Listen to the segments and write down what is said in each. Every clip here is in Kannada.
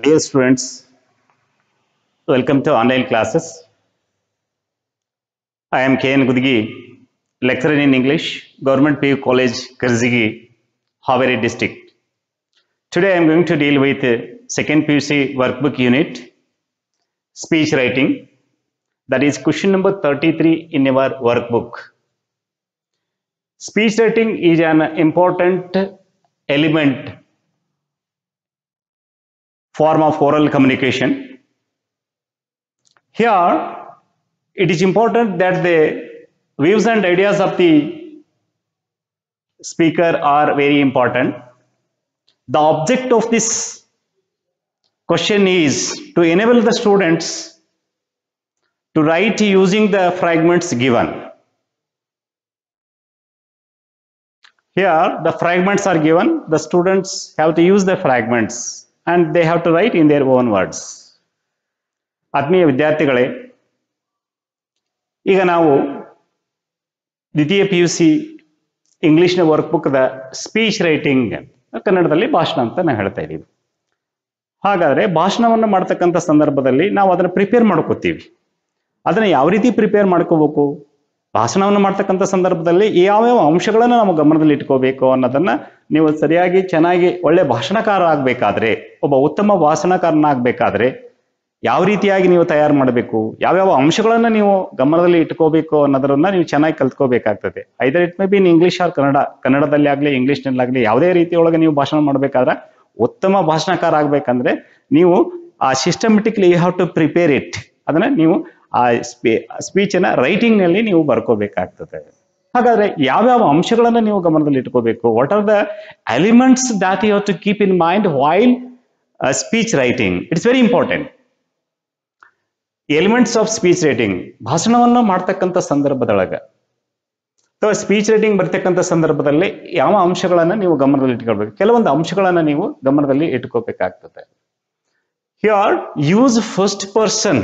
Dear students, welcome to online classes. I am K.N. Gudgi, lecturer in English, Government PU College, Karaji, Haveri district. Today I am going to deal with second PUC workbook unit, speech writing. That is question number 33 in our workbook. Speech writing is an important element form of oral communication. Here, it is important that the views and ideas of the speaker are very important. The object of this question is to enable the students to write using the fragments given. Here, the fragments are given. The students have to use the fragments and they have to write in their own words. ಆತ್ಮೀಯ ವಿದ್ಯಾರ್ಥಿಗಳೇ, ಈಗ ನಾವು ದ್ವಿತೀಯ PUC ಇಂಗ್ಲಿಷ್ನ ವರ್ಕ್ಬುಕ್ದ ಸ್ಪೀಚ್ ರೈಟಿಂಗ್ ಕನ್ನಡದಲ್ಲಿ ಭಾಷಣ ಅಂತ ನಾವು ಹೇಳ್ತಾ ಇದ್ದೀವಿ. ಹಾಗಾದರೆ ಭಾಷಣವನ್ನು ಮಾಡ್ತಕ್ಕಂಥ ಸಂದರ್ಭದಲ್ಲಿ ನಾವು ಅದನ್ನು ಪ್ರಿಪೇರ್ ಮಾಡ್ಕೋತೀವಿ. ಅದನ್ನು ಯಾವ ರೀತಿ ಪ್ರಿಪೇರ್ ಮಾಡ್ಕೋಬೇಕು, ಭಾಷಣವನ್ನು ಮಾಡ್ತಕ್ಕಂಥ ಸಂದರ್ಭದಲ್ಲಿ ಯಾವ್ಯಾವ ಅಂಶಗಳನ್ನು ನಾವು ಗಮನದಲ್ಲಿ ಇಟ್ಕೋಬೇಕು ಅನ್ನೋದನ್ನು ನೀವು ಸರಿಯಾಗಿ ಚೆನ್ನಾಗಿ ಒಳ್ಳೆ ಭಾಷಣಕಾರ ಆಗಬೇಕಾದ್ರೆ, ಒಬ್ಬ ಉತ್ತಮ ಭಾಷಣಕಾರನಾಗಬೇಕಾದ್ರೆ ಯಾವ ರೀತಿಯಾಗಿ ನೀವು ತಯಾರು ಮಾಡಬೇಕು, ಯಾವ್ಯಾವ ಅಂಶಗಳನ್ನು ನೀವು ಗಮನದಲ್ಲಿ ಇಟ್ಕೋಬೇಕು ಅನ್ನೋದನ್ನ ನೀವು ಚೆನ್ನಾಗಿ ಕಲ್ತ್ಕೋಬೇಕಾಗ್ತದೆ. Either it may be in English or Kannada, ಕನ್ನಡದಲ್ಲಿ ಆಗಲಿ ಇಂಗ್ಲಿಷ್ನಲ್ಲಾಗಲಿ ಯಾವುದೇ ರೀತಿಯೊಳಗೆ ನೀವು ಭಾಷಣ ಮಾಡಬೇಕಾದ್ರೆ ಉತ್ತಮ ಭಾಷಣಕಾರ ಆಗ್ಬೇಕಂದ್ರೆ ನೀವು ಆ systematically you have to prepare it. ಅದನ್ನ ನೀವು ಆ ಸ್ಪೀಚನ್ನ ರೈಟಿಂಗ್ ನಲ್ಲಿ ನೀವು ಬರ್ಕೋಬೇಕಾಗ್ತದೆ. ಹಾಗಾದ್ರೆ ಯಾವ್ಯಾವ ಅಂಶಗಳನ್ನ ನೀವು ಗಮನದಲ್ಲಿ ಇಟ್ಕೋಬೇಕು, what are the elements that you have to keep in mind while speech writing. It's very important. Elements of speech writing, ಭಾಷಣವನ್ನು ಮಾಡ್ತಕ್ಕಂಥ ಸಂದರ್ಭದೊಳಗೆ ಅಥವಾ ಸ್ಪೀಚ್ ರೈಟಿಂಗ್ ಬರ್ತಕ್ಕಂಥ ಸಂದರ್ಭದಲ್ಲಿ ಯಾವ ಅಂಶಗಳನ್ನ ನೀವು ಗಮನದಲ್ಲಿ ಇಟ್ಕೊಳ್ಬೇಕು, ಕೆಲವೊಂದು ಅಂಶಗಳನ್ನ ನೀವು ಗಮನದಲ್ಲಿ ಇಟ್ಕೋಬೇಕಾಗ್ತದೆ. ಹಿಯರ್ ಯೂಸ್ ಫಸ್ಟ್ ಪರ್ಸನ್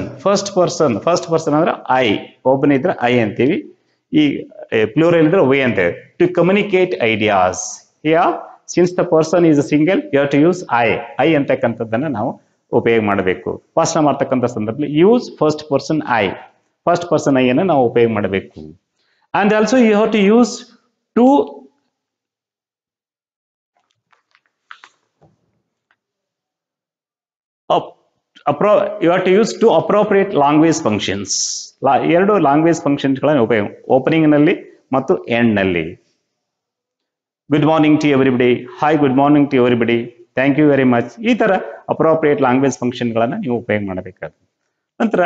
ಅಂದ್ರೆ ಐ, ಒಬ್ಬನಿದ್ರೆ ಐ ಅಂತೀವಿ, ಈ ಪ್ಲೂರಲ್ ಇದ್ರೆ ವಿ ಅಂತೇವೆ. To communicate ideas, here since the person is a single you have to use I ಅಂತಕ್ಕಂಥದ್ದನ್ನ ನಾವು ಉಪಯೋಗ ಮಾಡಬೇಕು. ಭಾಷಣ ಮಾಡ್ತಕ್ಕಂಥ ಸಂದರ್ಭದಲ್ಲಿ ಯೂಸ್ ಫಸ್ಟ್ ಪರ್ಸನ್ ಐ ಅನ್ನು ನಾವು ಉಪಯೋಗ ಮಾಡಬೇಕು. And also you have to use two appropriate language functions. ಎರಡು ಲ್ಯಾಂಗ್ವೇಜ್ ಫಂಕ್ಷನ್ಸ್ಗಳನ್ನು ಉಪಯೋಗ, ಓಪನಿಂಗ್ ನಲ್ಲಿ ಮತ್ತು ಎಂಡ್ ನಲ್ಲಿ. Good morning to everybody, hi good morning to everybody, thank you very much. ಈ ತರ ಅಪ್ರೋಪ್ರಿಯೇಟ್ ಲ್ಯಾಂಗ್ವೇಜ್ ಫಂಕ್ಷನ್ಗಳನ್ನು ನೀವು ಉಪಯೋಗ ಮಾಡಬೇಕಾಗುತ್ತೆ. ನಂತರ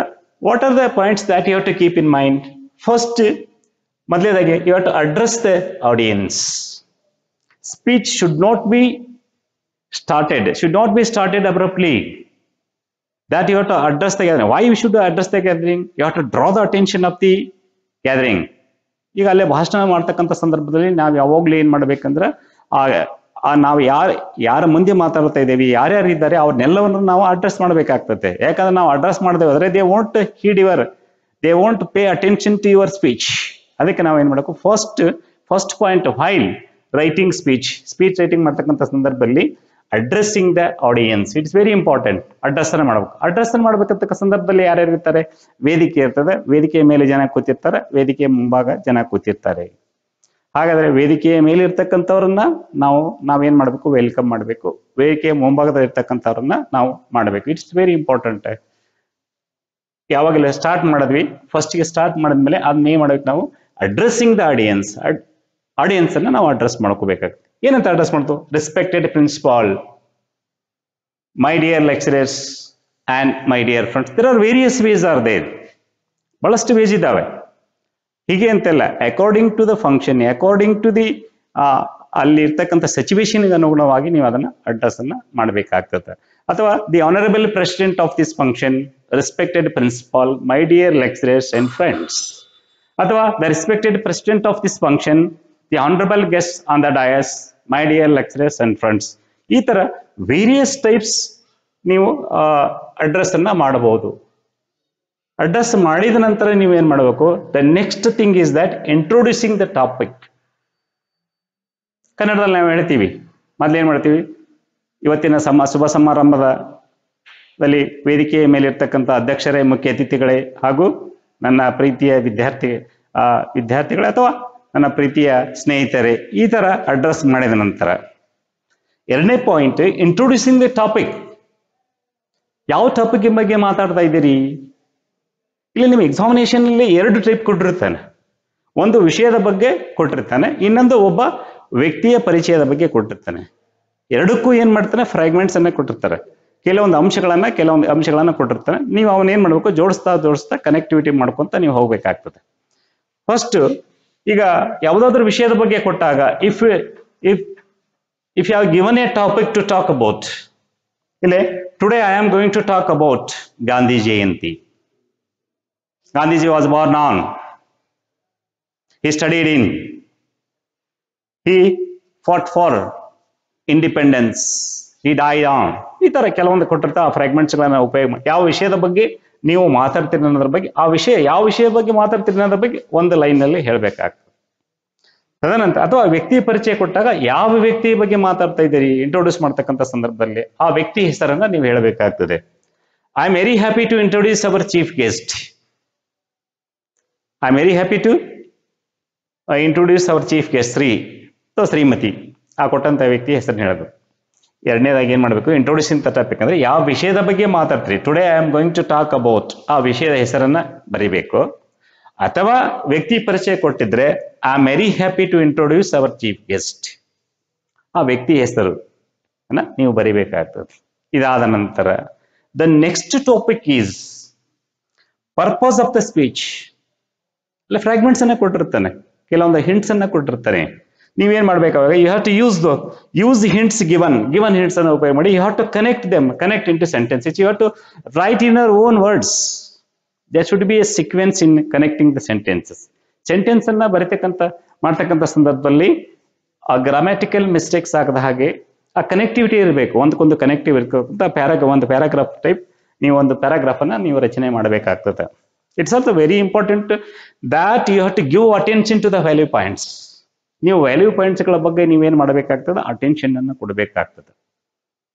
what are the points that you have to keep in mind. First, ಮೊದಲನೇದಾಗಿ you have to address the audience. Speech should not be started ಅಬ್ರಪ್ಟ್ಲಿ. That you have to address the gathering. Why you should address the gathering? You have to draw the attention of the gathering. ಈಗ ಅಲ್ಲೇ ಭಾಷಣ ಮಾಡ್ತಕ್ಕಂಥ ಸಂದರ್ಭದಲ್ಲಿ ನಾವು ಯಾವಾಗ್ಲೂ ಏನ್ ಮಾಡ್ಬೇಕಂದ್ರೆ ನಾವು ಯಾರ ಮುಂದೆ ಮಾತಾಡ್ತಾ ಇದ್ದೇವೆ, ಯಾರ್ಯಾರು ಇದ್ದಾರೆ ಅವ್ರನ್ನೆಲ್ಲವನ್ನು ನಾವು ಅಡ್ರೆಸ್ ಮಾಡ್ಬೇಕಾಗ್ತದೆ. ಯಾಕಂದ್ರೆ ನಾವು ಅಡ್ರೆಸ್ ಮಾಡಿದೇವೆ ಅಂದ್ರೆ they won't pay attention to your speech. ಅದಕ್ಕೆ ನಾವು ಏನ್ ಮಾಡಬೇಕು, first point while writing speech writing ಮಾಡ್ತಕ್ಕಂಥ ಸಂದರ್ಭದಲ್ಲಿ addressing the audience, it's very important. Address ಮಾಡ್ಬೇಕಂತ ಸಂದರ್ಭದಲ್ಲಿ ಯಾರ್ಯಾರು ಇರ್ತಾರೆ, ವೇದಿಕೆ ಇರ್ತದೆ, ವೇದಿಕೆಯ ಮೇಲೆ ಜನ ಕೂತಿರ್ತಾರೆ, ವೇದಿಕೆಯ ಮುಂಭಾಗ ಜನ ಕೂತಿರ್ತಾರೆ. ಹಾಗಾದ್ರೆ ವೇದಿಕೆಯ ಮೇಲೆ ಇರ್ತಕ್ಕಂಥವ್ರನ್ನ ನಾವೇನ್ ಮಾಡ್ಬೇಕು, ವೆಲ್ಕಮ್ ಮಾಡಬೇಕು. ವೇದಿಕೆಯ ಮುಂಭಾಗದಲ್ಲಿ ಇರ್ತಕ್ಕಂಥವ್ರನ್ನ ನಾವು ಮಾಡಬೇಕು. It's very important. ಯಾವಾಗಲೇ ಸ್ಟಾರ್ಟ್ ಮಾಡಿದ್ವಿ, ಫಸ್ಟ್ಗೆ ಸ್ಟಾರ್ಟ್ ಮಾಡಿದ್ಮೇಲೆ ಅದನ್ನ ಏನ್ ಮಾಡ್ಬೇಕು, ನಾವು ಅಡ್ರೆಸ್ಸಿಂಗ್ ದ ಆಡಿಯನ್ಸ್ ಅನ್ನ ನಾವು ಅಡ್ರೆಸ್ ಮಾಡ್ಕೋಬೇಕಾಗ್ತದೆ. ಏನಂತ ಅಡ್ರೆಸ್ ಮಾಡ್ತು, respected principal, my dear lecturers and my dear friends. There are various ways are there, ಬಹಳಷ್ಟು ವೇಸ್ ಇದ್ದಾವೆ. ಹೀಗೆ ಅಂತೆಲ್ಲ according to the function, according to the ಅಲ್ಲಿ ಇರ್ತಕ್ಕಂಥ ಸಿಚುವೇಶನ್ಗೆ ಅನುಗುಣವಾಗಿ ನೀವು ಅದನ್ನ ಅಡ್ರೆಸ್ ಅನ್ನ ಮಾಡಬೇಕಾಗ್ತದೆ. ಅಥವಾ the honourable president of this function, respected principal, my dear lecturers and friends. ಅಥವಾ the respected president of this function, the honourable guest on the dais, my dear lecturers and friends. ಈ ತರ ವೇರಿಯಸ್ ಟೈಪ್ಸ್ ನೀವು ಅಡ್ರೆಸ್ ಅನ್ನ ಮಾಡಬಹುದು. ಅಡ್ರೆಸ್ ಮಾಡಿದ ನಂತರ ನೀವು ಏನ್ ಮಾಡಬೇಕು, the next thing is that introducing the topic. ಕನ್ನಡದಲ್ಲಿ ನಾವು ಹೇಳ್ತೀವಿ, ಮೊದಲೇನ್ ಮಾಡ್ತೀವಿ, ಇವತ್ತಿನ ಶುಭ ಸಮಾರಂಭದ ದಲ್ಲಿ ವೇದಿಕೆಯ ಮೇಲೆ ಇರ್ತಕ್ಕಂಥ ಅಧ್ಯಕ್ಷರೇ, ಮುಖ್ಯ ಅತಿಥಿಗಳೇ ಹಾಗೂ ನನ್ನ ಪ್ರೀತಿಯ ವಿದ್ಯಾರ್ಥಿಗಳೇ ಅಥವಾ ನನ್ನ ಪ್ರೀತಿಯ ಸ್ನೇಹಿತರೆ, ಈ ತರ ಅಡ್ರೆಸ್ ಮಾಡಿದ ನಂತರ ಎರಡನೇ ಪಾಯಿಂಟ್ ಇಂಟ್ರೊಡ್ಯೂಸಿಂಗ್ ದಿ ಟಾಪಿಕ್. ಯಾವ ಟಾಪಿಕ್ ಬಗ್ಗೆ ಮಾತಾಡ್ತಾ ಇದ್ದೀರಿ? ಇಲ್ಲಿ ನಿಮ್ಮ ಎಕ್ಸಾಮಿನೇಷನ್ ಅಲ್ಲಿ 2 ಟೈಪ್ ಕೊಟ್ಟಿರ್ತಾನೆ. ಒಂದು ವಿಷಯದ ಬಗ್ಗೆ ಕೊಟ್ಟಿರ್ತಾನೆ, ಇನ್ನೊಂದು ಒಬ್ಬ ವ್ಯಕ್ತಿಯ ಪರಿಚಯದ ಬಗ್ಗೆ ಕೊಟ್ಟಿರ್ತಾನೆ. ಎರಡಕ್ಕೂ ಏನ್ ಮಾಡ್ತಾನೆ, ಫ್ರಾಗ್ಮೆಂಟ್ಸ್ ಅನ್ನ ಕೊಟ್ಟಿರ್ತಾರೆ. ಕೆಲವೊಂದು ಅಂಶಗಳನ್ನ ಕೊಟ್ಟಿರ್ತಾನೆ. ನೀವು ಅವನ್ನ ಏನ್ ಮಾಡ್ಬೇಕು, ಜೋಡಿಸ್ತಾ ಕನೆಕ್ಟಿವಿಟಿ ಮಾಡ್ಕೊಂತ ನೀವು ಹೋಗ್ಬೇಕಾಗ್ತದೆ. ಫಸ್ಟ್ ಈಗ ಯಾವುದಾದ್ರೂ ವಿಷಯದ ಬಗ್ಗೆ ಕೊಟ್ಟಾಗ if you have given a topic to talk about, ಇಲ್ಲಿ today I am going to talk about Gandhi Jayanti. Gandhiji was born on, he studied in, he fought for independence, he died on. ಈ ತರ ಕೆಲವೊಂದು ಕೊಟ್ಟಿರ್ತಾ ಆ ಫ್ರಾಗ್ಮೆಂಟ್ಸ್ ಗಳನ್ನ ಉಪಯೋಗ ಮಾಡಿ ಯಾವ ವಿಷಯದ ಬಗ್ಗೆ ನೀವು ಮಾತಾಡ್ತೀರಿ ಅನ್ನೋದ್ರ ಬಗ್ಗೆ, ಆ ವಿಷಯ ಯಾವ ವಿಷಯದ ಬಗ್ಗೆ ಮಾತಾಡ್ತೀರಿ ಅನ್ನೋದ್ರ ಬಗ್ಗೆ ಒಂದು ಲೈನ್ ನಲ್ಲಿ ಹೇಳ್ಬೇಕಾಗ್ತದೆ. ತದನಂತರ ಅಥವಾ ವ್ಯಕ್ತಿ ಪರಿಚಯ ಕೊಟ್ಟಾಗ ಯಾವ ವ್ಯಕ್ತಿ ಬಗ್ಗೆ ಮಾತಾಡ್ತಾ ಇದ್ದೀರಿ ಇಂಟ್ರೊಡ್ಯೂಸ್ ಮಾಡ್ತಕ್ಕಂಥ ಸಂದರ್ಭದಲ್ಲಿ ಆ ವ್ಯಕ್ತಿ ಹೆಸರನ್ನ ನೀವು ಹೇಳಬೇಕಾಗ್ತದೆ. I am very happy to introduce our chief guest. I am very happy to introduce our chief guest Shri ಅಥವಾ ಶ್ರೀಮತಿ, ಆ ಕೊಟ್ಟಂತ ವ್ಯಕ್ತಿ ಹೆಸರನ್ನ ಹೇಳೋದು. ಎರಡನೇದಾಗಿ ಏನ್ ಮಾಡ್ಬೇಕು, ಇಂಟ್ರೊಡ್ಯೂಸಿಂಗ್ ದ ಟಾಪಿಕ್ ಅಂದ್ರೆ ಯಾವ ವಿಷಯದ ಬಗ್ಗೆ ಮಾತಾಡ್ತೀರಿ, today I am going to talk about, ಆ ವಿಷಯದ ಹೆಸರನ್ನ ಬರಿಬೇಕು. ಅಥವಾ ವ್ಯಕ್ತಿ ಪರಿಚಯ ಕೊಟ್ಟಿದ್ರೆ I am very happy to introduce our chief guest, ಆ ವ್ಯಕ್ತಿ ಹೆಸರು ನೀವು ಬರಿಬೇಕಾಗ್ತದೆ. ಇದಾದ ನಂತರ the next topic is purpose of the speech. ಅಲ್ಲ ಫ್ರಾಗ್ಮೆಂಟ್ಸ್ ಅನ್ನ ಕೊಟ್ಟಿರ್ತಾನೆ, ಕೆಲವೊಂದು ಹಿಂಟ್ಸ್ ಅನ್ನ ಕೊಟ್ಟಿರ್ತಾನೆ. ನೀವೇನ್ ಮಾಡ್ಬೇಕಾಗ you have to use the hints given hints ಅನ್ನು ಉಪಯೋಗ ಮಾಡಿ. You have to connect in to sentences. You have to write in our own words. There should be a sequence in connecting the sentences. Sentence ಅನ್ನ ಮಾಡ್ತಕ್ಕಂಥ ಸಂದರ್ಭದಲ್ಲಿ ಆ ಗ್ರಾಮ್ಯಾಟಿಕಲ್ ಮಿಸ್ಟೇಕ್ಸ್ ಆಗದ ಹಾಗೆ ಆ ಕನೆಕ್ಟಿವಿಟಿ ಇರಬೇಕು, ಒಂದಕ್ಕೊಂದು ಕನೆಕ್ಟಿವ್ ಇರಬೇಕು. ಒಂದು ಪ್ಯಾರಾಗ್ರಾಫ್ ಟೈಪ್ ನೀವು ಒಂದು ಪ್ಯಾರಾಗ್ರಾಫ್ ಅನ್ನ ನೀವು ರಚನೆ ಮಾಡಬೇಕಾಗ್ತದೆ. It's also very important that you have to give attention to the value points. ನೀವು ವ್ಯಾಲ್ಯೂ ಪಾಯಿಂಟ್ಸ್ ಗಳ ಬಗ್ಗೆ ನೀವೇನ್ ಮಾಡಬೇಕಾಗ್ತದೆ, ಅಟೆನ್ಷನ್ ಅನ್ನು ಕೊಡಬೇಕಾಗ್ತದೆ.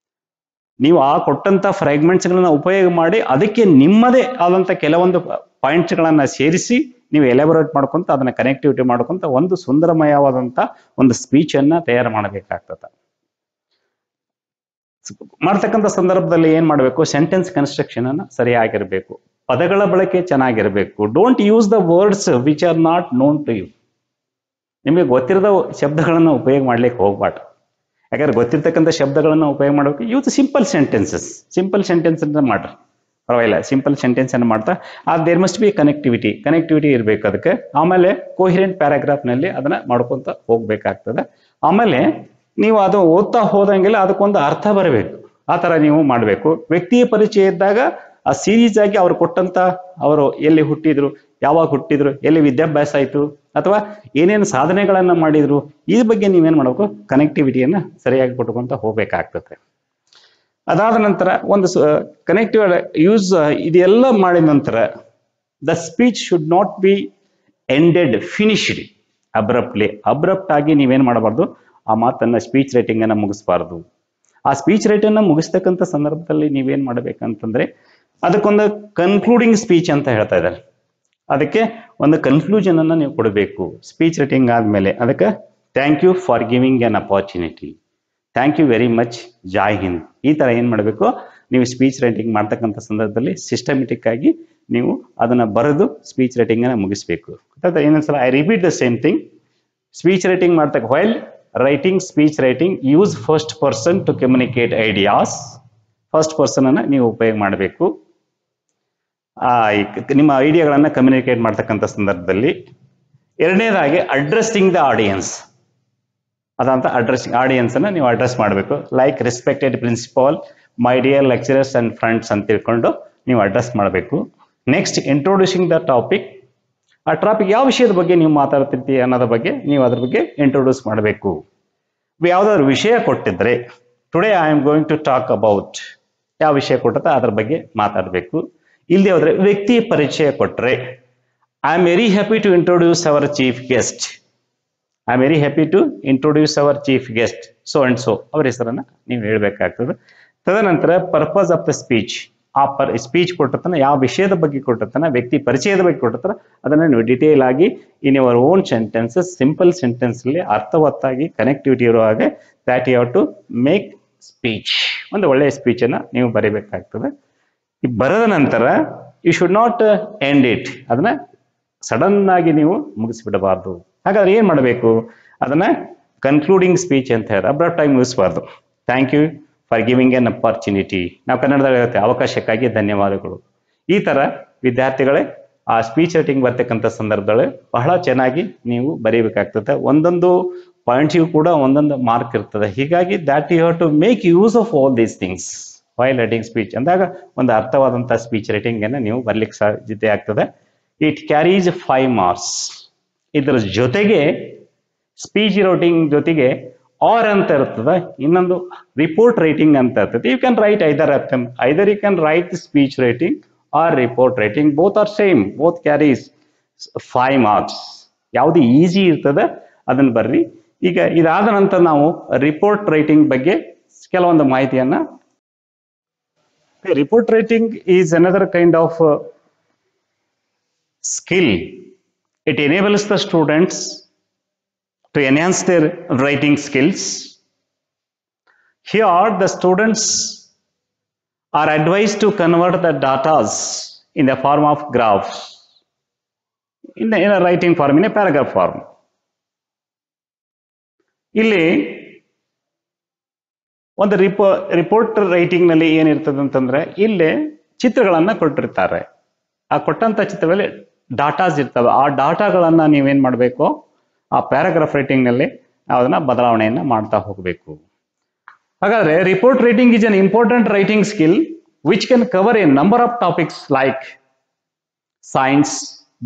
ನೀವು ಆ ಕೊಟ್ಟಂತ ಫ್ರಾಗ್ಮೆಂಟ್ಸ್ ಗಳನ್ನ ಉಪಯೋಗ ಮಾಡಿ ಅದಕ್ಕೆ ನಿಮ್ಮದೇ ಆದಂತ ಕೆಲವೊಂದು ಪಾಯಿಂಟ್ಸ್ ಗಳನ್ನ ಸೇರಿಸಿ ನೀವು ಎಲಾಬೊರೇಟ್ ಮಾಡ್ಕೊಂತ ಅದನ್ನ ಕನೆಕ್ಟಿವಿಟಿ ಮಾಡ್ಕೊಂತ ಒಂದು ಸುಂದರಮಯವಾದಂತ ಒಂದು ಸ್ಪೀಚ್ ಅನ್ನ ತಯಾರು ಮಾಡಬೇಕಾಗ್ತದೆ. ಮಾಡ್ತಕ್ಕಂಥ ಸಂದರ್ಭದಲ್ಲಿ ಏನ್ ಮಾಡಬೇಕು, ಸೆಂಟೆನ್ಸ್ ಕನ್ಸ್ಟ್ರಕ್ಷನ್ ಅನ್ನ ಸರಿಯಾಗಿರ್ಬೇಕು, ಪದಗಳ ಬಳಕೆ ಚೆನ್ನಾಗಿರ್ಬೇಕು. Don't use the words which are not known to you. ನಿಮಗೆ ಗೊತ್ತಿರದ ಶಬ್ದಗಳನ್ನ ಉಪಯೋಗ ಮಾಡ್ಲಿಕ್ಕೆ ಹೋಗ್ಬಾರ್ದು. ಯಾಕಂದ್ರೆ ಗೊತ್ತಿರ್ತಕ್ಕಂಥ ಶಬ್ದಗಳನ್ನ ಉಪಯೋಗ ಮಾಡಬೇಕು. ಯೂಸ್ ಸಿಂಪಲ್ ಸೆಂಟೆನ್ಸ್ ಅಂತ ಮಾಡ್ರಿ, ಪರವಾಗಿಲ್ಲ. ಸಿಂಪಲ್ ಸೆಂಟೆನ್ಸ್ ಅನ್ನು ಮಾಡ್ತಾ ದೇರ್ ಮಸ್ಟ್ ಬಿ ಕನೆಕ್ಟಿವಿಟಿ ಇರಬೇಕು ಅದಕ್ಕೆ. ಆಮೇಲೆ ಕೋಹಿರೆಂಟ್ ಪ್ಯಾರಾಗ್ರಾಫ್ ನಲ್ಲಿ ಅದನ್ನ ಮಾಡ್ಕೊಂತ ಹೋಗ್ಬೇಕಾಗ್ತದೆ. ಆಮೇಲೆ ನೀವು ಅದು ಓದ್ತಾ ಹೋದಂಗೆಲ್ಲ ಅದಕ್ಕೊಂದು ಅರ್ಥ ಬರಬೇಕು, ಆ ತರ ನೀವು ಮಾಡಬೇಕು. ವ್ಯಕ್ತಿಯ ಪರಿಚಯ ಇದ್ದಾಗ ಆ ಸೀರೀಸ್ ಆಗಿ ಅವ್ರು ಕೊಟ್ಟಂತ ಅವರು ಎಲ್ಲಿ ಹುಟ್ಟಿದ್ರು, ಯಾವಾಗ ಹುಟ್ಟಿದ್ರು, ಎಲ್ಲಿ ವಿದ್ಯಾಭ್ಯಾಸ ಆಯ್ತು, ಅಥವಾ ಏನೇನು ಸಾಧನೆಗಳನ್ನ ಮಾಡಿದ್ರು, ಈ ಬಗ್ಗೆ ನೀವೇನ್ ಮಾಡಬೇಕು, ಕನೆಕ್ಟಿವಿಟಿಯನ್ನ ಸರಿಯಾಗಿ ಕೊಟ್ಕೊಂತ ಹೋಗ್ಬೇಕಾಗ್ತದೆ. ಅದಾದ ನಂತರ ಒಂದು ಕನೆಕ್ಟಿವ್ ಯೂಸ್ ಇದೆಲ್ಲ ಮಾಡಿದ ನಂತರ the speech should not B ended finished abrupt ಆಗಿ ನೀವೇನ್ ಮಾಡಬಾರ್ದು, ಆ ಮಾತನ್ನ ಸ್ಪೀಚ್ ರೈಟಿಂಗ್ ಅನ್ನ ಮುಗಿಸಬಾರ್ದು. ಆ ಸ್ಪೀಚ್ ರೈಟಿಂಗ್ ಮುಗಿಸ್ತಕ್ಕಂಥ ಸಂದರ್ಭದಲ್ಲಿ ನೀವೇನ್ ಮಾಡ್ಬೇಕಂತಂದ್ರೆ ಅದಕ್ಕೊಂದು ಕನ್ಕ್ಲೂಡಿಂಗ್ ಸ್ಪೀಚ್ ಅಂತ ಹೇಳ್ತಾ ಇದ್ದಾರೆ. ಅದಕ್ಕೆ ಒಂದು ಕನ್ಕ್ಲೂಷನ್ ಅನ್ನ ನೀವು ಕೊಡಬೇಕು ಸ್ಪೀಚ್ ರೈಟಿಂಗ್ ಆದ್ಮೇಲೆ. ಅದಕ್ಕೆ thank you for giving an opportunity, thank you very much, Jai Hind, ಈ ತರ ಏನ್ ಮಾಡಬೇಕು, ನೀವು ಸ್ಪೀಚ್ ರೈಟಿಂಗ್ ಮಾಡ್ತಕ್ಕಂಥ ಸಂದರ್ಭದಲ್ಲಿ ಸಿಸ್ಟಮೆಟಿಕ್ ಆಗಿ ನೀವು ಅದನ್ನ ಬರೆದು ಸ್ಪೀಚ್ ರೈಟಿಂಗ್ ಅನ್ನ ಮುಗಿಸ್ಬೇಕು. ಏನಂದ್ಸಲ I repeat the same thing. Speech writing ಮಾಡ್ತಕ್ಕ while writing speech writing use first person to communicate ideas. First person ಅನ್ನ ನೀವು ಉಪಯೋಗ ಮಾಡಬೇಕು ನಿಮ್ಮ ಐಡಿಯಾಗಳನ್ನ ಕಮ್ಯುನಿಕೇಟ್ ಮಾಡ್ತಕ್ಕಂಥ ಸಂದರ್ಭದಲ್ಲಿ. ಎರಡನೇದಾಗಿ ಅಡ್ರೆಸ್ಸಿಂಗ್ ದ ಆಡಿಯನ್ಸ್. ಅದಂತ ಆಡಿಯನ್ಸ್ ಅನ್ನ ನೀವು ಅಡ್ರೆಸ್ ಮಾಡಬೇಕು. Like respected principal, my dear lecturers and friends ಅಂತ ತಿಳ್ಕೊಂಡು ನೀವು ಅಡ್ರೆಸ್ ಮಾಡಬೇಕು. Next introducing the topic. ಆ ಟಾಪಿಕ್ ಯಾವ ವಿಷಯದ ಬಗ್ಗೆ ನೀವು ಮಾತಾಡ್ತಿರ್ತೀವಿ ಅನ್ನೋದ್ರ ಬಗ್ಗೆ ನೀವು ಅದ್ರ ಬಗ್ಗೆ ಇಂಟ್ರೊಡ್ಯೂಸ್ ಮಾಡಬೇಕು. ಯಾವ್ದಾದ್ರು ವಿಷಯ ಕೊಟ್ಟಿದ್ರೆ today I am going to talk about, ಯಾವ ವಿಷಯ ಕೊಟ್ಟರೆ ಅದ್ರ ಬಗ್ಗೆ ಮಾತಾಡಬೇಕು. ಇಲ್ಲದೆ ಹೋದ್ರೆ ವ್ಯಕ್ತಿ ಪರಿಚಯ ಕೊಟ್ರೆ I am very happy to introduce our chief guest, I am very happy to introduce our chief guest so and so, ಅವ್ರ ಹೆಸರನ್ನ ನೀವು ಹೇಳ್ಬೇಕಾಗ್ತದೆ. ತದನಂತರ ಪರ್ಪಸ್ ಆಫ್ ದ ಸ್ಪೀಚ್, ಆ ಸ್ಪೀಚ್ ಕೊಟ್ಟಿರ್ತಾನೆ, ಯಾವ ವಿಷಯದ ಬಗ್ಗೆ ಕೊಟ್ಟಿರ್ತಾನೆ, ವ್ಯಕ್ತಿ ಪರಿಚಯದ ಬಗ್ಗೆ ಕೊಟ್ಟಿರ್ತಾನೆ, ಅದನ್ನ ನೀವು ಡಿಟೇಲ್ ಆಗಿ in your own sentences, simple sentence ಅಲ್ಲಿ ಅರ್ಥವತ್ತಾಗಿ ಕನೆಕ್ಟಿವಿಟಿ ಇರೋ ಹಾಗೆ that you have to make speech. ಒಂದು ಒಳ್ಳೆಯ ಸ್ಪೀಚ್ ಅನ್ನ ನೀವು ಬರೀಬೇಕಾಗ್ತದೆ. ಈ ಬರೆದ ನಂತರ you should not end it, ಅದನ್ನ ಸಡನ್ ಆಗಿ ನೀವು ಮುಗಿಸ್ಬಿಡಬಾರ್ದು. ಹಾಗಾದ್ರೆ ಏನ್ ಮಾಡಬೇಕು, ಅದನ್ನ ಕನ್ಕ್ಲೂಡಿಂಗ್ ಸ್ಪೀಚ್ ಅಂತ ಹೇಳಿ ಅಬ್ರಪ್ಟ್ ಆಗಿ ಮುಗಿಸಬಾರ್ದು. Thank you for giving an opportunity, ನಾವು ಕನ್ನಡದಲ್ಲಿ ಹೇಳುತ್ತೆ ಅವಕಾಶಕ್ಕಾಗಿ ಧನ್ಯವಾದಗಳು. ಈ ತರ ವಿದ್ಯಾರ್ಥಿಗಳೇ ಆ ಸ್ಪೀಚ್ ರೈಟಿಂಗ್ ಬರ್ತಕ್ಕಂಥ ಸಂದರ್ಭದಲ್ಲಿ ಬಹಳ ಚೆನ್ನಾಗಿ ನೀವು ಬರೀಬೇಕಾಗ್ತದೆ. ಒಂದೊಂದು ಪಾಯಿಂಟ್ಗೂ ಕೂಡ ಒಂದೊಂದು ಮಾರ್ಕ್ ಇರ್ತದೆ. ಹೀಗಾಗಿ that you have to make use of all these things while writing speech ಅಂದಾಗ ಒಂದು ಅರ್ಥವಾದಂತಹ ಸ್ಪೀಚ್ ರೈಟಿಂಗ್ ಅನ್ನು ನೀವು ಬರ್ಲಿಕ್ಕೆ ಸಾಧ್ಯತೆ ಆಗ್ತದೆ. It carries 5 marks. ಇದರ ಜೊತೆಗೆ ಸ್ಪೀಚ್ ರೈಟಿಂಗ್ ಜೊತೆಗೆ ಆರ್ ಅಂತ ಇರ್ತದೆ, ಇನ್ನೊಂದು ರಿಪೋರ್ಟ್ ರೈಟಿಂಗ್ ಅಂತ ಇರ್ತದೆ. You can write either you can write speech writing or report writing, both are same, both carries 5 marks. ಯಾವುದು ಈಸಿ ಇರ್ತದೆ ಅದನ್ನ ಬರ್ರಿ. ಈಗ ಇದಾದ ನಂತರ ನಾವು ರಿಪೋರ್ಟ್ ರೈಟಿಂಗ್ ಬಗ್ಗೆ ಕೆಲವೊಂದು ಮಾಹಿತಿಯನ್ನ. Report writing is another kind of skill. It enables the students to enhance their writing skills. Here the students are advised to convert the data in the form of graphs in a writing form, in a paragraph form. ಇಲ್ಲಿ ಒಂದು ರಿಪೋರ್ಟ್ ರೈಟಿಂಗ್ ನಲ್ಲಿ ಏನಿರ್ತದೆ ಅಂತಂದ್ರೆ ಇಲ್ಲಿ ಚಿತ್ರಗಳನ್ನ ಕೊಟ್ಟಿರ್ತಾರೆ. ಆ ಕೊಟ್ಟಂತ ಚಿತ್ರದಲ್ಲಿ ಡಾಟಾಸ್ ಇರ್ತವೆ. ಆ ಡಾಟಾಗಳನ್ನ ನೀವೇನ್ ಮಾಡಬೇಕು, ಆ ಪ್ಯಾರಾಗ್ರಾಫ್ ರೈಟಿಂಗ್ ನಲ್ಲಿ ಅದನ್ನ ಬದಲಾವಣೆಯನ್ನ ಮಾಡ್ತಾ ಹೋಗಬೇಕು. ಹಾಗಾದ್ರೆ report writing is an important writing skill which can cover A number of topics like science,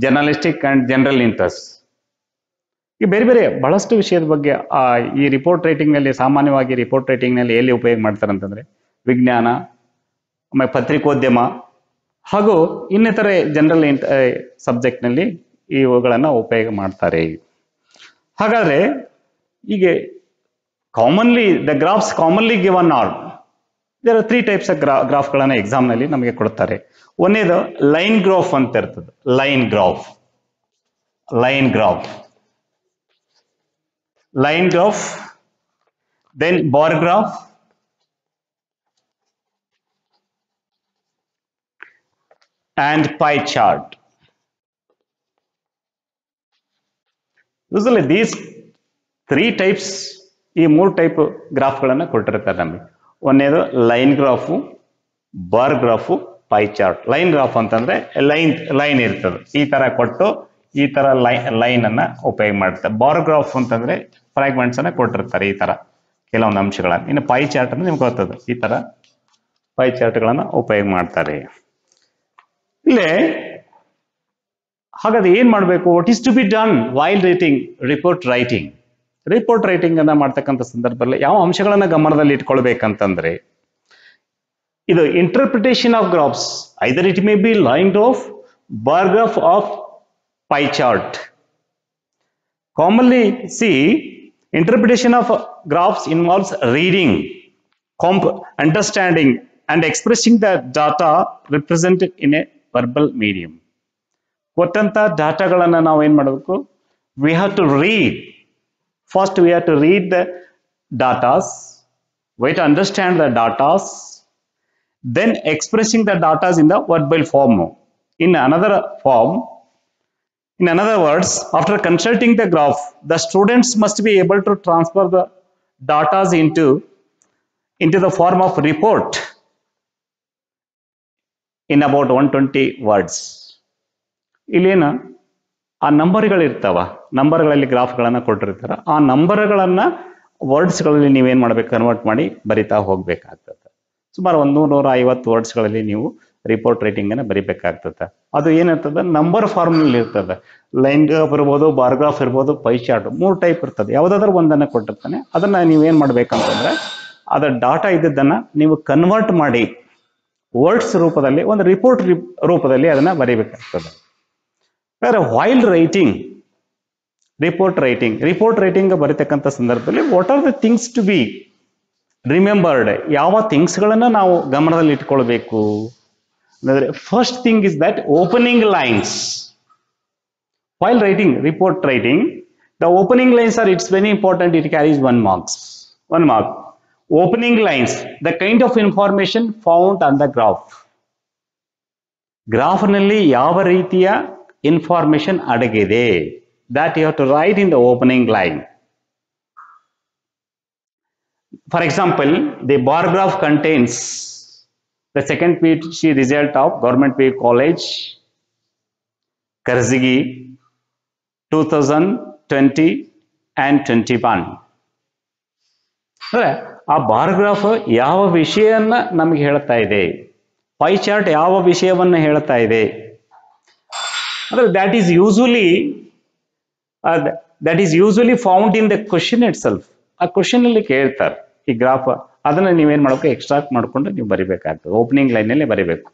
journalistic and general interest. ಈ ಬೇರೆ ಬೇರೆ ಬಹಳಷ್ಟು ವಿಷಯದ ಬಗ್ಗೆ ಈ ರಿಪೋರ್ಟ್ ರೈಟಿಂಗ್ ನಲ್ಲಿ, ಸಾಮಾನ್ಯವಾಗಿ ರಿಪೋರ್ಟ್ ರೈಟಿಂಗ್ ನಲ್ಲಿ ಎಲ್ಲಿ ಉಪಯೋಗ ಮಾಡ್ತಾರೆ ಅಂತಂದ್ರೆ ವಿಜ್ಞಾನ, ಆಮೇಲೆ ಪತ್ರಿಕೋದ್ಯಮ ಹಾಗೂ ಇನ್ನಿತರೆ ಜನರಲ್ ಸಬ್ಜೆಕ್ಟ್ ನಲ್ಲಿ ಇವುಗಳನ್ನ ಉಪಯೋಗ ಮಾಡ್ತಾರೆ. ಹಾಗಾದ್ರೆ ಈಗ commonly the graphs commonly given are there are 3 types of ಗ್ರಾಫ್ಗಳನ್ನ ಎಕ್ಸಾಮ್ ನಲ್ಲಿ ನಮಗೆ ಕೊಡ್ತಾರೆ. ಒಂದೇದು ಲೈನ್ ಗ್ರಾಫ್ ಅಂತ ಇರ್ತದೆ. Line graph, then bar graph, and pie chart. Usually these 3 types, ಈ 3 ಟೈಪ್ ಗ್ರಾಫ್ಗಳನ್ನ ಕೊಟ್ಟಿರ್ತಾರೆ ನಮಗೆ. ಒಂದೇದು line graph, bar graph, pie chart. Line graph ಅಂತಂದ್ರೆ ಲೈನ್ ಇರ್ತದೆ, ಈ ತರ ಕೊಟ್ಟು ಈ ತರ ಲೈನ್ ಅನ್ನ ಉಪಯೋಗ ಮಾಡ್ತಾರೆ. ಬಾರ್ ಗ್ರಾಫ್ ಅಂತಂದ್ರೆ ಫ್ರಾಗ್ಮೆಂಟ್ಸ್ ಅನ್ನ ಕೊಟ್ಟಿರ್ತಾರೆ, ಈ ತರ ಕೆಲವೊಂದು ಅಂಶಗಳನ್ನ. ಇನ್ನು ಪೈ ಚಾರ್ಟ್ ಅಂದ್ರೆ ನಿಮ್ಗೆ ಗೊತ್ತದ, ಈ ತರ ಪೈ ಚಾರ್ಟ್ ಗಳನ್ನ ಉಪಯೋಗ ಮಾಡ್ತಾರೆ. ಇಲ್ಲೇ ಹಾಗಾದ್ರೆ ಏನ್ ಮಾಡ್ಬೇಕು, what is to be done while writing report writing? Report writing ಅನ್ನ ಮಾಡ್ತಕ್ಕಂಥ ಸಂದರ್ಭದಲ್ಲಿ ಯಾವ ಅಂಶಗಳನ್ನ ಗಮನದಲ್ಲಿ ಇಟ್ಕೊಳ್ಬೇಕಂತಂದ್ರೆ, ಇದು interpretation of graphs, either it may be line graph, bar graph of pie chart. Commonly see, interpretation of graphs involves reading, understanding and expressing the data represented in a verbal medium. ಕೊಟ್ಟಂತ ಡಾಟಾಗಳನ್ನ ನಾವು ಏನ್ ಮಾಡಬೇಕು, we have to read. First we have to read the datas, we have to understand the datas, then expressing the datas in the verbal form. In another words, after consulting the graph, the students must be able to transfer the data into the form of report in about 120 words. ಇಲ್ಲೇನ ಆ ನಂಬರ್ಗಳಿರ್ತಾವ, ನಂಬರ್ಗಳಲ್ಲಿ ಗ್ರಾಫ್ಗಳನ್ನ ಕೊಟ್ಟಿರ್ತಾರ. ಆ ನಂಬರ್ಗಳನ್ನ ವರ್ಡ್ಸ್ಗಳಲ್ಲಿ ನೀವೇನ್ ಮಾಡ್ಬೇಕು, ಕನ್ವರ್ಟ್ ಮಾಡಿ ಬರಿತಾ ಹೋಗ್ಬೇಕಾಗ್ತದೆ. ಸುಮಾರು 100-150 ವರ್ಡ್ಸ್ಗಳಲ್ಲಿ ನೀವು ರಿಪೋರ್ಟ್ ರೈಟಿಂಗ್ ಅನ್ನ ಬರಿಬೇಕಾಗ್ತದೆ. ಅದು ಏನಿರ್ತದೆ, ನಂಬರ್ ಫಾರ್ಮ್ ನಲ್ಲಿ ಇರ್ತದೆ. ಲೈನ್ ಗ್ರಾಫ್ ಇರ್ಬೋದು, ಬಾರ್ ಗ್ರಾಫ್ ಇರ್ಬೋದು, ಪೈ ಚಾರ್ಟ್, 3 ಟೈಪ್ ಇರ್ತದೆ. ಯಾವ್ದಾದ್ರು ಒಂದನ್ನ ಕೊಟ್ಟಿರ್ತಾನೆ, ಅದನ್ನ ನೀವೇನ್ ಮಾಡ್ಬೇಕಂತಂದ್ರೆ ಅದರ ಡಾಟಾ ಇದ್ದದನ್ನ ನೀವು ಕನ್ವರ್ಟ್ ಮಾಡಿ ವರ್ಡ್ಸ್ ರೂಪದಲ್ಲಿ, ಒಂದು ರಿಪೋರ್ಟ್ ರೂಪದಲ್ಲಿ ಅದನ್ನ ಬರಿಬೇಕಾಗ್ತದೆ. ವೈಲ್ ರೈಟಿಂಗ್ ರಿಪೋರ್ಟ್ ರೈಟಿಂಗ್ ಬರೀತಕ್ಕಂಥ ಸಂದರ್ಭದಲ್ಲಿ what are the things to be remembered? ಯಾವ ಥಿಂಗ್ಸ್ಗಳನ್ನ ನಾವು ಗಮನದಲ್ಲಿ ಇಟ್ಕೊಳ್ಬೇಕು First thing is that opening lines. While writing, report writing, the opening lines are, it's very important, it carries 1 marks. 1 mark. Opening lines, the kind of information found on the graph. ಗ್ರಾಫ್ನಲ್ಲಿ ಯಾವ ರೀತಿಯ ಇನ್ಫಾರ್ಮೇಶನ್ ಅಡಗಿದೆ, that you have to write in the opening line. For example, the bar graph contains the second PhD result of Government PhD College, Karaji, 2020 and 21. ಆ ಬಾರ್ ಗ್ರಾಫ್ ಯಾವ ವಿಷಯವನ್ನ ನಮಗೆ ಹೇಳ್ತಾ ಇದೆ, ಪೈ ಚಾರ್ಟ್ ಯಾವ ವಿಷಯವನ್ನ ಹೇಳ್ತಾ ಇದೆ ಅಂದ್ರೆ that is usually found in the question itself. ಆ ಕ್ವಶನ್ ಅಲ್ಲಿ ಕೇಳ್ತಾರೆ ಈ ಗ್ರಾಫ್, ಅದನ್ನ ನೀವೇನ್ ಮಾಡಬೇಕು, ಎಕ್ಸ್ಟ್ರಾಕ್ಟ್ ಮಾಡ್ಕೊಂಡು ನೀವು ಬರಿಬೇಕಾಗ್ತದೆ. ಓಪನಿಂಗ್ ಲೈನ್ ನಲ್ಲಿ ಬರಿಬೇಕು.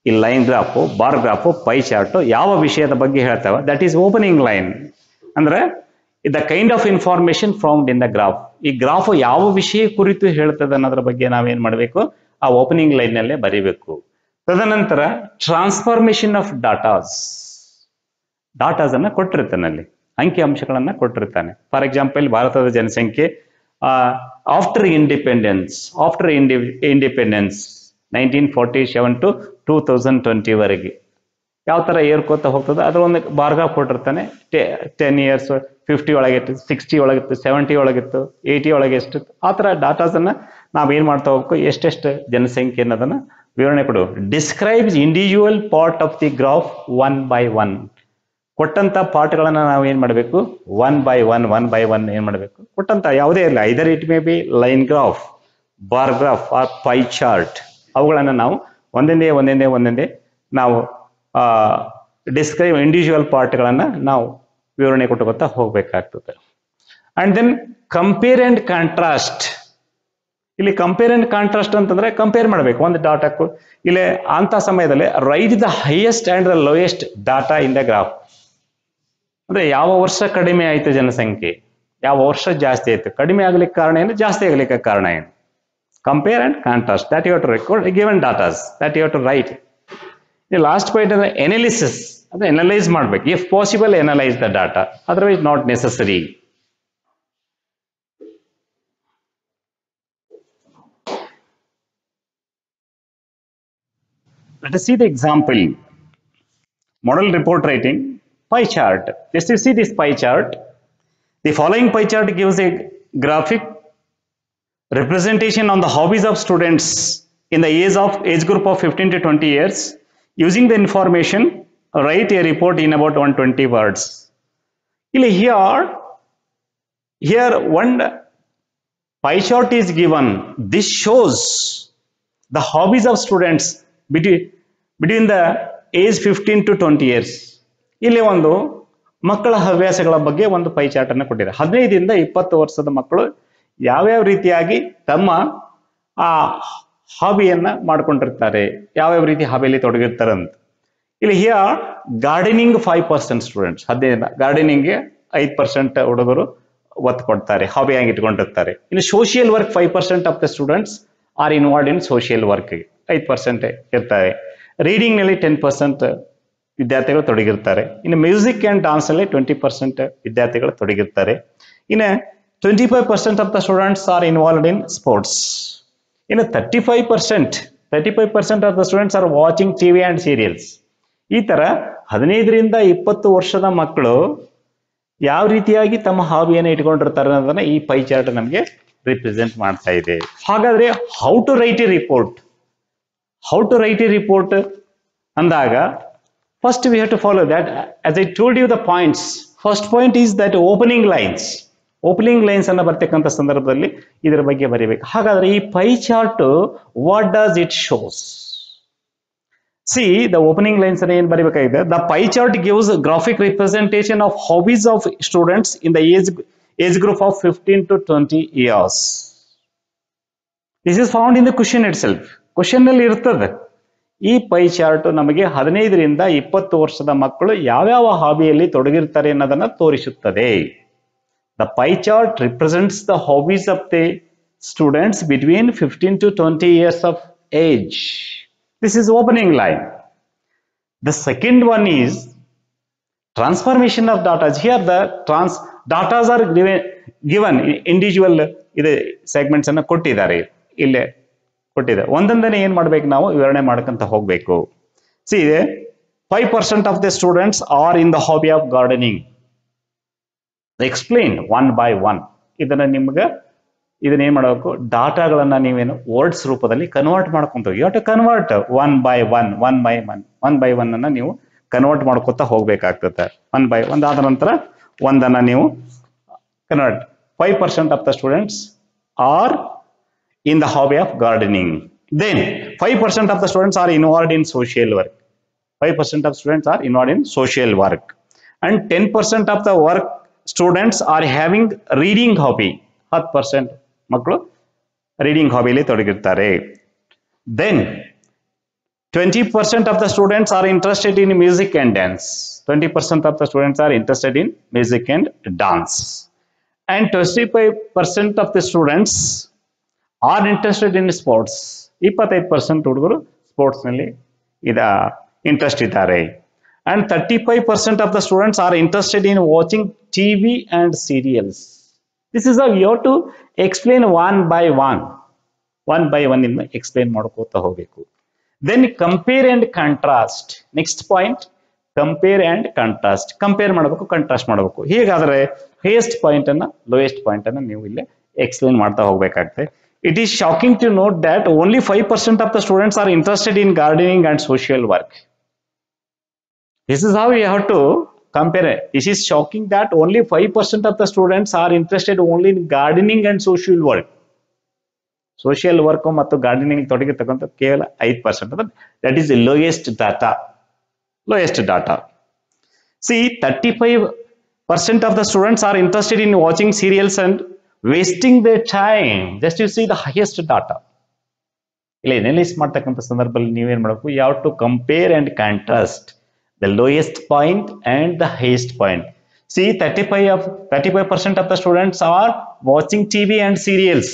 ಈ line graph, bar graph, pi chart ಯಾವ ವಿಷಯದ ಬಗ್ಗೆ ಹೇಳ್ತಾವ, ದಟ್ ಈಸ್ ಓಪನಿಂಗ್ ಲೈನ್. ಅಂದ್ರೆ the kind of information found in the graph. ಈ ಗ್ರಾಫ್ ಯಾವ ವಿಷಯ ಕುರಿತು ಹೇಳ್ತದೆ ಅನ್ನೋದ್ರ ಬಗ್ಗೆ ನಾವೇನ್ ಮಾಡಬೇಕು, ಆ ಓಪನಿಂಗ್ ಲೈನ್ ನಲ್ಲೇ ಬರಿಬೇಕು. ತದನಂತರ ಟ್ರಾನ್ಸ್ಫಾರ್ಮೇಶನ್ ಆಫ್ ಡಾಟಾಸ್ ಅನ್ನ ಕೊಟ್ಟಿರ್ತಾನೆ, ಅಲ್ಲಿ ಅಂಕಿ ಅಂಶಗಳನ್ನ ಕೊಟ್ಟಿರ್ತಾನೆ. ಫಾರ್ ಎಕ್ಸಾಂಪಲ್, ಭಾರತದ ಜನಸಂಖ್ಯೆ ಆಫ್ಟರ್ ಇಂಡಿಪೆಂಡೆನ್ಸ್ 1947 to 2020 ವರೆಗೆ ಯಾವ ತರ ಏರ್ಕೋತಾ ಹೋಗ್ತದೆ ಅದರ ಒಂದು ಬಾರ್ಗ್ರಾಫ್ ಕೊಟ್ಟಿರ್ತಾನೆ. 10 years 50 ಒಳಗಿತ್ತು, 60 ಒಳಗಿತ್ತು, 70 ಒಳಗಿತ್ತು, 80 ಒಳಗೆ ಎಷ್ಟಿತ್ತು, ಆ ತರ ಡಾಟಾಸ್ ಅನ್ನ ನಾವೇನ್ ಮಾಡ್ತಾ ಹೋಗ್ಬೇಕು, ಎಷ್ಟೆಷ್ಟು ಜನಸಂಖ್ಯೆ ಅನ್ನೋದನ್ನ ವಿವರಣೆ ಕೊಡು. Describes individual part of the graph 1 by 1. ಕೊಟ್ಟಂತ ಪಾರ್ಟ್ಗಳನ್ನ ನಾವು ಏನ್ ಮಾಡಬೇಕು, 1 by 1 ಏನ್ ಮಾಡಬೇಕು, ಕೊಟ್ಟಂತ ಯಾವುದೇ ಇರಲಿ, either it may be line graph, bar graph or pie chart, ಅವುಗಳನ್ನ ನಾವು ಒಂದೊಂದೇ ನಾವು ಡಿಸ್ಕ್ರೈಬ್ ಇಂಡಿವಿಜುವಲ್ ಪಾರ್ಟ್ಗಳನ್ನ ನಾವು ವಿವರಣೆ ಕೊಟ್ಟುಕೊತಾ ಹೋಗ್ಬೇಕಾಗ್ತದೆ. And then compare and contrast. ಇಲ್ಲಿ ಕಂಪೇರ್ ಅಂಡ್ ಕಾಂಟ್ರಾಸ್ಟ್ ಅಂತಂದ್ರೆ ಕಂಪೇರ್ ಮಾಡಬೇಕು ಒಂದು ಡಾಟಾಕ್ಕೂ. ಇಲ್ಲಿ ಅಂತ ಸಮಯದಲ್ಲಿ write the highest and the lowest data in the graph. ಅಂದ್ರೆ ಯಾವ ವರ್ಷ ಕಡಿಮೆ ಆಯ್ತು ಜನಸಂಖ್ಯೆ, ಯಾವ ವರ್ಷ ಜಾಸ್ತಿ ಆಯ್ತು, ಕಡಿಮೆ ಆಗ್ಲಿಕ್ಕೆ ಕಾರಣ ಏನು, ಜಾಸ್ತಿ ಆಗ್ಲಿಕ್ಕೆ ಕಾರಣ ಏನು. Compare and contrast, that you have to record given datas, that you have to write. Last point ಅಂದ್ರೆ ಎನಾಲಿಸಿಸ್, ಅಂದ್ರೆ ಎನಲೈಸ್ ಮಾಡ್ಬೇಕು. If possible analyse the data, otherwise not necessary. Let us see the example. Model report writing, pie chart. Just to see this pie chart. The following pie chart gives a graphic representation on the hobbies of students in the age group of 15 to 20 years. Using the information, write a report in about 120 words. Here one pie chart is given. This shows the hobbies of students between the age 15 to 20 years. ಇಲ್ಲಿ ಒಂದು ಮಕ್ಕಳ ಹವ್ಯಾಸಗಳ ಬಗ್ಗೆ ಒಂದು ಪೈ ಚಾರ್ಟ್ ಅನ್ನು ಕೊಟ್ಟಿದ್ದಾರೆ. 15ರಿಂದ 20 ವರ್ಷದ ಮಕ್ಕಳು ಯಾವ್ಯಾವ ರೀತಿಯಾಗಿ ತಮ್ಮ ಆ ಹಾಬಿಯನ್ನ ಮಾಡ್ಕೊಂಡಿರ್ತಾರೆ, ಯಾವ್ಯಾವ ರೀತಿ ಹಾಬಿಯಲ್ಲಿ ತೊಡಗಿರ್ತಾರೆ ಅಂತ. ಇಲ್ಲಿ ಹಿಯರ್ ಗಾರ್ಡನಿಂಗ್ 5% ಸ್ಟೂಡೆಂಟ್ಸ್, 15 ಗಾರ್ಡನಿಂಗ್ಗೆ 5% ಹುಡುಗರು ಒತ್ತು ಕೊಡ್ತಾರೆ, ಹಾಬಿಯಾಗಿ ಇಟ್ಕೊಂಡಿರ್ತಾರೆ. ಇನ್ನು social work 5% of the students are involved in social work, 5% ಇರ್ತಾರೆ. ರೀಡಿಂಗ್ ನಲ್ಲಿ 10% ವಿದ್ಯಾರ್ಥಿಗಳು ತೊಡಗಿರ್ತಾರೆ. ಇನ್ನು ಮ್ಯೂಸಿಕ್ ಅಂಡ್ ಡಾನ್ಸ್ ಅಲ್ಲಿ 20% ವಿದ್ಯಾರ್ಥಿಗಳು ತೊಡಗಿರ್ತಾರೆ. ಇನ್ನು 25% of the students are involved in sports. ಇನ್ನು 35% of the students are watching TV and serials. ಈ ತರ 15ರಿಂದ 20 ವರ್ಷದ ಮಕ್ಕಳು ಯಾವ ರೀತಿಯಾಗಿ ತಮ್ಮ ಹಾಬಿಯನ್ನು ಇಟ್ಕೊಂಡಿರ್ತಾರೆ ಅನ್ನೋದನ್ನ ಈ ಪೈ ಚಾರ್ಟ್ ನಮಗೆ ರಿಪ್ರೆಸೆಂಟ್ ಮಾಡ್ತಾ ಇದೆ. ಹಾಗಾದ್ರೆ how to write a report ಅಂದಾಗ first we have to follow that. As I told you the points. First point is that opening lines ಅನ್ನ ಬರ್ತಕ್ಕಂಥ ಸಂದರ್ಭದಲ್ಲಿ ಇದರ ಬಗ್ಗೆ ಬರೀಬೇಕು. ಹಾಗಾದ್ರೆ ಈ pie chart what does it shows? See, the opening lines are in baribakaide. The pie chart gives graphic representation of hobbies of students in the age group of 15 to 20 years. This is found in the question itself. Question ನಲ್ಲಿ ಇರ್ತದೆ. ಈ ಪೈ ಚಾರ್ಟ್ ನಮಗೆ 15ರಿಂದ 20 ವರ್ಷದ ಮಕ್ಕಳು ಯಾವ್ಯಾವ ಹಾಬಿಯಲ್ಲಿ ತೊಡಗಿರ್ತಾರೆ ಅನ್ನೋದನ್ನ ತೋರಿಸುತ್ತದೆ. The pie chart represents the hobbies of the students between 15 to 20 years of age. This is opening line. The second one is transformation of data. Here the data are given individual segments ಅನ್ನು ಕೊಟ್ಟಿದ್ದಾರೆ, ಇಲ್ಲೇ ಕೊಟ್ಟಿದ್ದಾರೆ. ಒಂದೊಂದನೇ ಏನ್ ಮಾಡ್ಬೇಕು, ನಾವು ವಿವರಣೆ ಮಾಡ್ಕೊಂತ ಹೋಗ್ಬೇಕು. See, 5% of the students are in the hobby of gardening. Explain one by one. ಇದನ್ನ ಏನ್ ಮಾಡಬೇಕು, ಡಾಟಾಗಳನ್ನ ನೀವೇನು ವರ್ಡ್ಸ್ ರೂಪದಲ್ಲಿ ಕನ್ವರ್ಟ್ ಮಾಡ್ಕೊಂತ you have to convert one by one ಅನ್ನ ನೀವು ಕನ್ವರ್ಟ್ ಮಾಡ್ಕೊತಾ ಹೋಗ್ಬೇಕಾಗ್ತದೆ. ಒನ್ ಬೈ ಒನ್ ಆದ ನಂತರ ಒಂದನ್ನ ನೀವು convert. 5% of the students are in the hobby of gardening. Then 5% of the students are involved in social work. 5% of students are involved in social work. And 10% of the work students are having reading hobby. 10% ಮಕ್ಕಳು reading ಹಾಬಿಲಿ ತೊಡಗಿರ್ತಾರೆ. Then 20% of the students are interested in music and dance. 20% of the students are interested in music and dance. And 25% of the students are interested in sports. 25% ಹುಡುಗರು ಸ್ಪೋರ್ಟ್ಸ್ ನಲ್ಲಿ ಇಂಟ್ರೆಸ್ಟ್ ಇದ್ದಾರೆ. And 35% of the students are interested in watching TV and serials. This is how you have to explain one by one in explain ಮಾಡ್ಕೋತಾ ಹೋಗಬೇಕು. Then compare and contrast. Next point, compare and contrast. Compare ಮಾಡಬೇಕು, ಕಾಂಟ್ರಾಸ್ಟ್ ಮಾಡಬೇಕು. ಹೀಗಾದ್ರೆ highest point ಅನ್ನ lowest point ಅನ್ನ ನೀವು ಇಲ್ಲಿ explain ಮಾಡ್ತಾ ಹೋಗಬೇಕಾಗುತ್ತೆ. It is shocking to note that only 5% of the students are interested in gardening and social work. This is how you have to compare it. This is shocking that only 5% of the students are interested only in gardening and social work. Social work ಮತ್ತು gardening ತೊಡಗಿರ್ತಕ್ಕಂಥ ಕೇವಲ 5%. That is the lowest data. See, 35% of the students are interested in watching serials and wasting their time. Just you see the highest data. ಇಲ್ಲಿ ಅನಲೈಸ್ ಮಾಡ್ತಕ್ಕಂಥ ಸಂದರ್ಭದಲ್ಲಿ ನೀವೇನ್ ಮಾಡಬೇಕು, you have to compare and contrast the lowest point and the highest point. See, 35% of the students are watching TV and serials.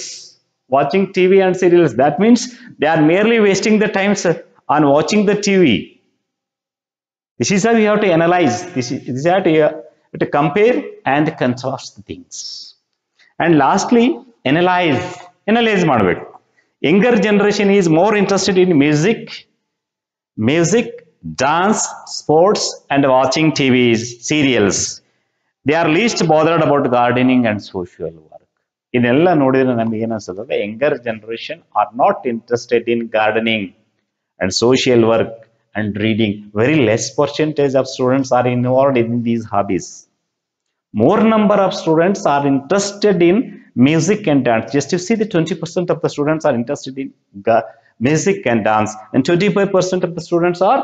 That means they are merely wasting the time on watching the TV. This is how you have to analyze. This is how you have to compare and contrast the things. And lastly, analyze ಮಾಡಬೇಕು. Younger generation is more interested in music, dance, sports, and watching TV serials. They are least bothered about gardening and social work. ಇದೆಲ್ಲ ನೋಡಿದ್ರೆ ನಮಗೆ ಏನಿಸ್ತದೆ, younger generation are not interested in gardening and social work and reading. Very less percentage of students are involved in these hobbies. More number of students are interested in music and dance. Just you see, the 20% of the students are interested in music and dance, and 25% of the students are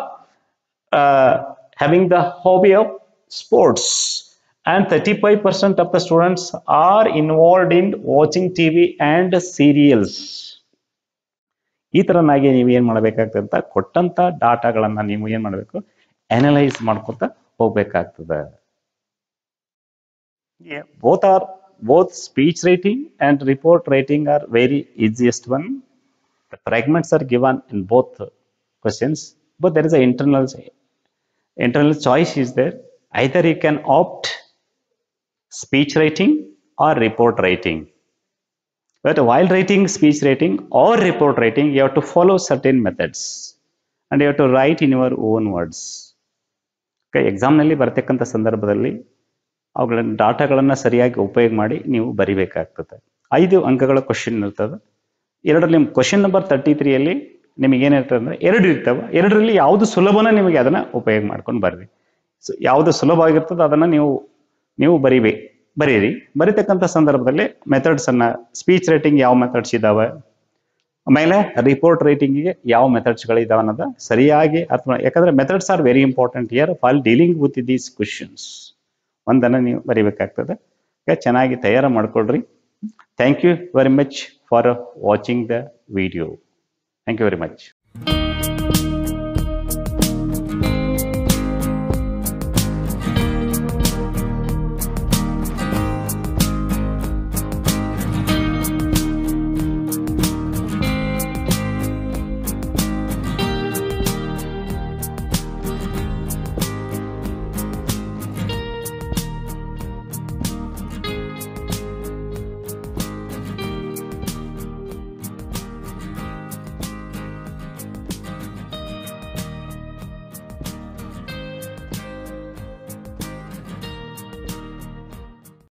having the hobby of sports, and 35% of the students are involved in watching TV and serials. ಈ ತರನಾಗಿ ನೀವು ಏನ್ ಮಾಡಬೇಕಾಗ್ತದೆ ಅಂತ ಕೊಟ್ಟಂತ ಡಾಟಾಗಳನ್ನ ನೀವು ಏನ್ ಮಾಡಬೇಕು, ಅನಲೈಸ್ ಮಾಡ್ಕೊತಾ ಹೋಗ್ಬೇಕಾಗ್ತದೆ. Yeah, both speech rating and report rating are very easiest one. The fragments are given in both questions, but there is an internal choice is there. Either you can opt speech rating or report rating. But while writing speech rating or report rating, you have to follow certain methods and you have to write in your own words. Okay, exam ನಲ್ಲಿ ಬರತಕ್ಕಂತ ಸಂದರ್ಭದಲ್ಲಿ ಅವುಗಳನ್ನ ಡಾಟಾಗಳನ್ನ ಸರಿಯಾಗಿ ಉಪಯೋಗ ಮಾಡಿ ನೀವು ಬರಿಬೇಕಾಗ್ತದೆ. 5 ಅಂಕಗಳ ಕ್ವಶನ್ ಇರ್ತದೆ. ಎರಡರಲ್ಲಿ ಕ್ವಶನ್ ನಂಬರ್ 33 ನಿಮಗೆ ಏನಿರ್ತದೆ ಅಂದ್ರೆ 2 ಇರ್ತವೆ. ಎರಡರಲ್ಲಿ ಯಾವುದು ಸುಲಭನ ನಿಮಗೆ ಅದನ್ನ ಉಪಯೋಗ ಮಾಡ್ಕೊಂಡು ಬರ್ರಿ. ಸೊ ಯಾವುದು ಸುಲಭ ಆಗಿರ್ತದೆ ಅದನ್ನ ನೀವು ಬರೀರಿ. ಬರೀತಕ್ಕಂಥ ಸಂದರ್ಭದಲ್ಲಿ ಮೆಥಡ್ಸ್ ಅನ್ನ, ಸ್ಪೀಚ್ ರೇಟಿಂಗ್ ಯಾವ ಮೆಥಡ್ಸ್ ಇದಾವೆ, ಆಮೇಲೆ ರಿಪೋರ್ಟ್ ರೇಟಿಂಗಿಗೆ ಯಾವ ಮೆಥಡ್ಸ್ಗಳು ಇದಾವೆ ಅನ್ನೋದು ಸರಿಯಾಗಿ ಅರ್ಥ. ಯಾಕಂದ್ರೆ methods are very important here for dealing with these questions. ಒಂದನ್ನು ನೀವು ಬರೀಬೇಕಾಗ್ತದೆ. ಚೆನ್ನಾಗಿ ತಯಾರು ಮಾಡ್ಕೊಳ್ರಿ. Thank you very much for watching the video. Thank you very much.